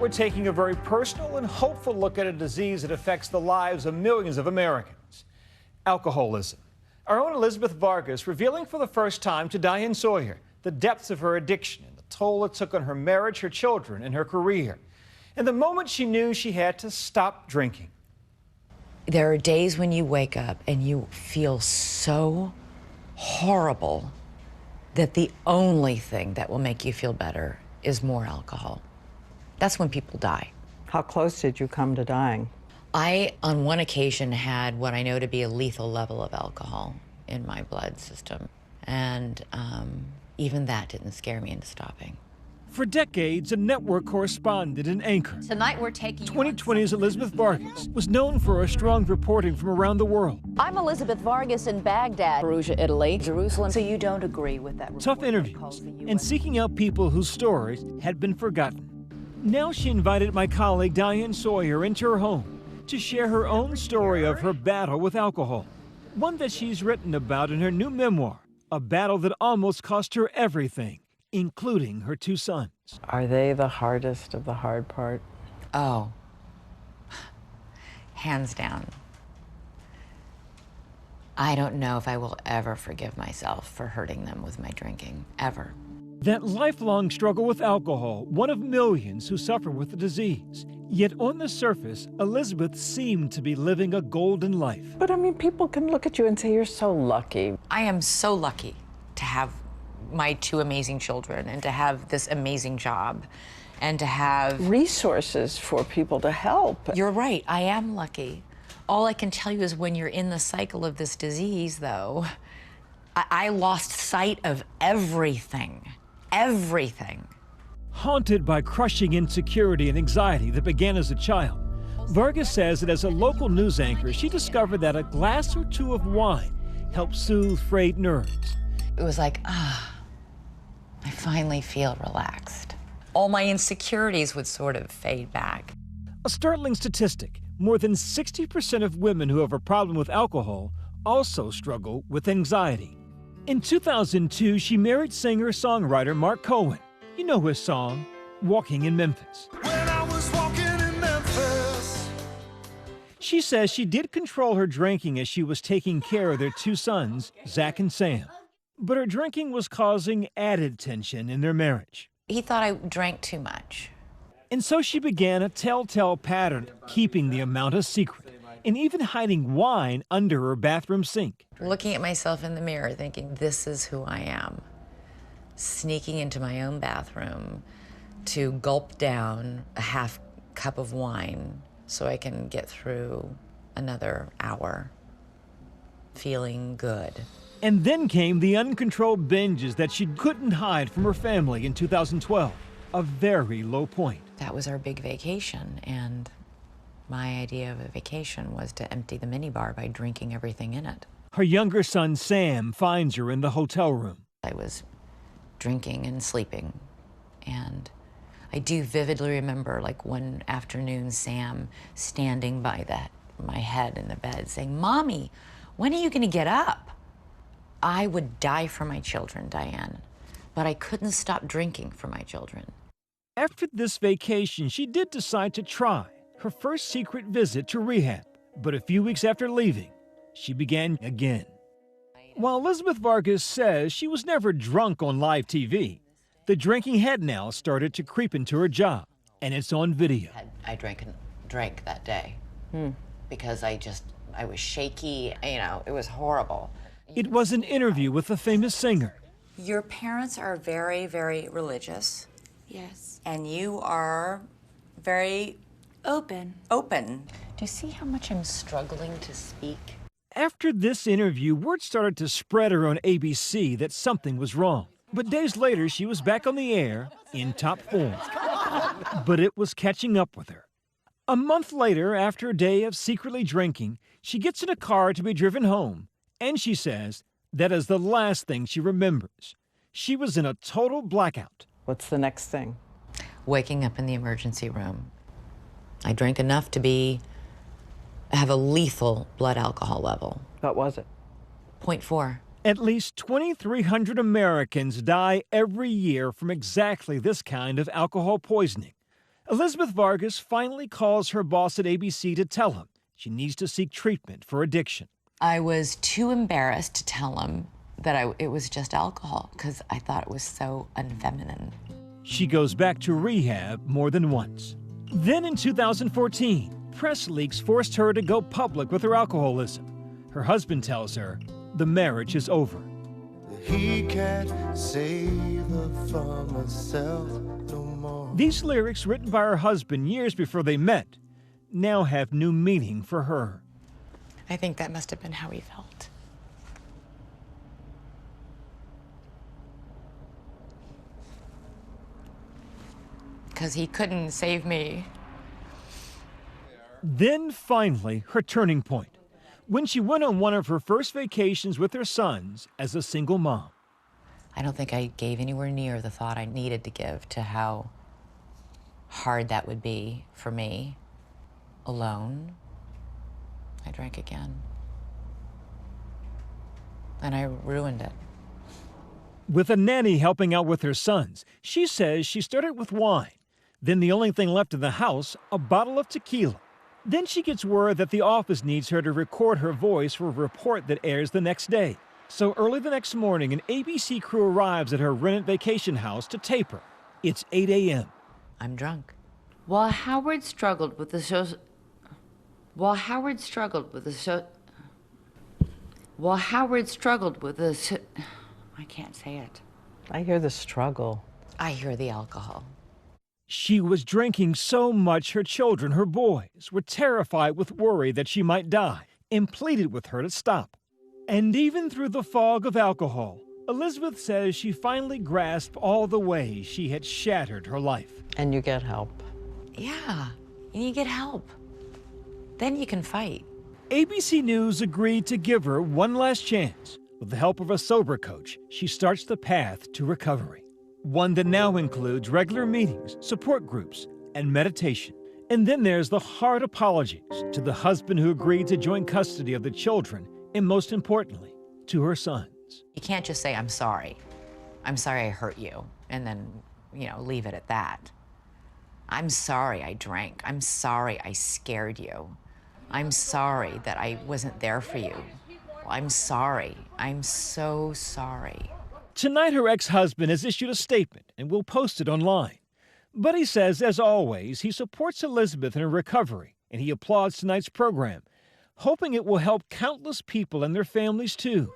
we're taking a very personal and hopeful look at a disease that affects the lives of millions of Americans: alcoholism. Our own Elizabeth Vargas revealing for the first time to Diane Sawyer the depths of her addiction and the toll it took on her marriage, her children, and her career, and the moment she knew she had to stop drinking. There are days when you wake up and you feel so horrible that the only thing that will make you feel better is more alcohol. That's when people die. How close did you come to dying? I, on one occasion, had what I know to be a lethal level of alcohol in my blood system. And even that didn't scare me into stopping. For decades, a network correspondent and anchor. Tonight we're taking 2020's Elizabeth Vargas was known for her strong reporting from around the world. I'm Elizabeth Vargas in Baghdad, Perugia, Italy, Jerusalem. So you don't agree with that? Tough interviews and seeking out people whose stories had been forgotten. Now she invited my colleague Diane Sawyer into her home to share her own story of her battle with alcohol, one that she's written about in her new memoir, a battle that almost cost her everything, including her 2 sons. Are they the hardest of the hard part? Oh, hands down. I don't know if I will ever forgive myself for hurting them with my drinking, ever. That lifelong struggle with alcohol, one of millions who suffer with the disease. Yet on the surface, Elizabeth seemed to be living a golden life. But I mean, people can look at you and say you're so lucky. I am so lucky to have my 2 amazing children and to have this amazing job and to have resources for people to help. You're right, I am lucky. All I can tell you is when you're in the cycle of this disease, though, I lost sight of everything. Everything. Haunted by crushing insecurity and anxiety that began as a child, Vargas says that as a local news anchor, she discovered that a glass or 2 of wine helped soothe frayed nerves. It was like, I finally feel relaxed. All my insecurities would sort of fade back. A startling statistic: more than 60% of women who have a problem with alcohol also struggle with anxiety. In 2002, she married singer-songwriter Mark Cohen. You know his song, Walking in Memphis. When I was walking in Memphis. She says she did control her drinking as she was taking care of their 2 sons, Zach and Sam. But her drinking was causing added tension in their marriage. He thought I drank too much. And so she began a telltale pattern, keeping the amount a secret, and even hiding wine under her bathroom sink. Looking at myself in the mirror thinking, this is who I am. Sneaking into my own bathroom to gulp down a half cup of wine so I can get through another hour feeling good. And then came the uncontrolled binges that she couldn't hide from her family in 2012, a very low point. That was our big vacation, and my idea of a vacation was to empty the minibar by drinking everything in it. Her younger son, Sam, finds her in the hotel room. I was drinking and sleeping, and I do vividly remember, like, one afternoon, Sam standing by my head in the bed saying, "Mommy, when are you gonna get up?" I would die for my children, Diane, but I couldn't stop drinking for my children. After this vacation, she did decide to try her first secret visit to rehab. But a few weeks after leaving, she began again. While Elizabeth Vargas says she was never drunk on live TV, the drinking had now started to creep into her job, and it's on video. I drank that day because I was shaky, it was horrible. It was an interview with the famous singer. Your parents are very, very religious. Yes. And you are very Open. open. Do you see how much I'm struggling to speak? After this interview, word started to spread around ABC that something was wrong. But days later, she was back on the air in top form. But it was catching up with her. A month later, after a day of secretly drinking, she gets in a car to be driven home. And she says that is the last thing she remembers. She was in a total blackout. What's the next thing? Waking up in the emergency room. I drank enough to have a lethal blood alcohol level. What was it? 0.4. At least 2,300 Americans die every year from exactly this kind of alcohol poisoning. Elizabeth Vargas finally calls her boss at ABC to tell him she needs to seek treatment for addiction. I was too embarrassed to tell him that it was just alcohol because I thought it was so unfeminine. She goes back to rehab more than once. Then in 2014, press leaks forced her to go public with her alcoholism. Her husband tells her the marriage is over. He can't save her from herself no more. These lyrics, written by her husband years before they met, now have new meaning for her. I think that must have been how he felt. Because he couldn't save me. Then finally, her turning point, when she went on one of her first vacations with her sons as a single mom. I don't think I gave anywhere near the thought I needed to give to how hard that would be for me, alone. I drank again. And I ruined it. With a nanny helping out with her sons, she says she started with wine. Then the only thing left in the house, a bottle of tequila. Then she gets word that the office needs her to record her voice for a report that airs the next day. So early the next morning, an ABC crew arrives at her rented vacation house to tape her. It's 8 a.m. I'm drunk. While Howard struggled with the I can't say it. I hear the struggle. I hear the alcohol. She was drinking so much her children, her boys, were terrified with worry that she might die and pleaded with her to stop. And even through the fog of alcohol, Elizabeth says she finally grasped all the ways she had shattered her life. And you get help. Yeah, and you get help. Then you can fight. ABC News agreed to give her one last chance. With the help of a sober coach, she starts the path to recovery. One that now includes regular meetings, support groups, and meditation. And then there's the hard apologies to the husband who agreed to join custody of the children, and most importantly, to her sons. You can't just say, I'm sorry I hurt you, and then, leave it at that. I'm sorry I drank. I'm sorry I scared you. I'm sorry that I wasn't there for you. I'm sorry. I'm so sorry. Tonight, her ex-husband has issued a statement and will post it online. But he says, as always, he supports Elizabeth in her recovery, and he applauds tonight's program, hoping it will help countless people and their families too.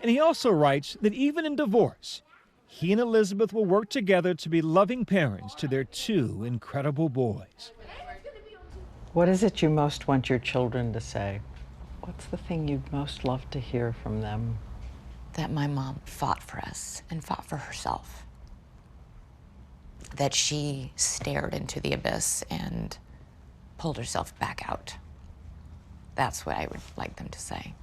And he also writes that even in divorce, he and Elizabeth will work together to be loving parents to their two incredible boys. What is it you most want your children to say? What's the thing you'd most love to hear from them? That my mom fought for us and fought for herself. That she stared into the abyss and pulled herself back out. That's what I would like them to say.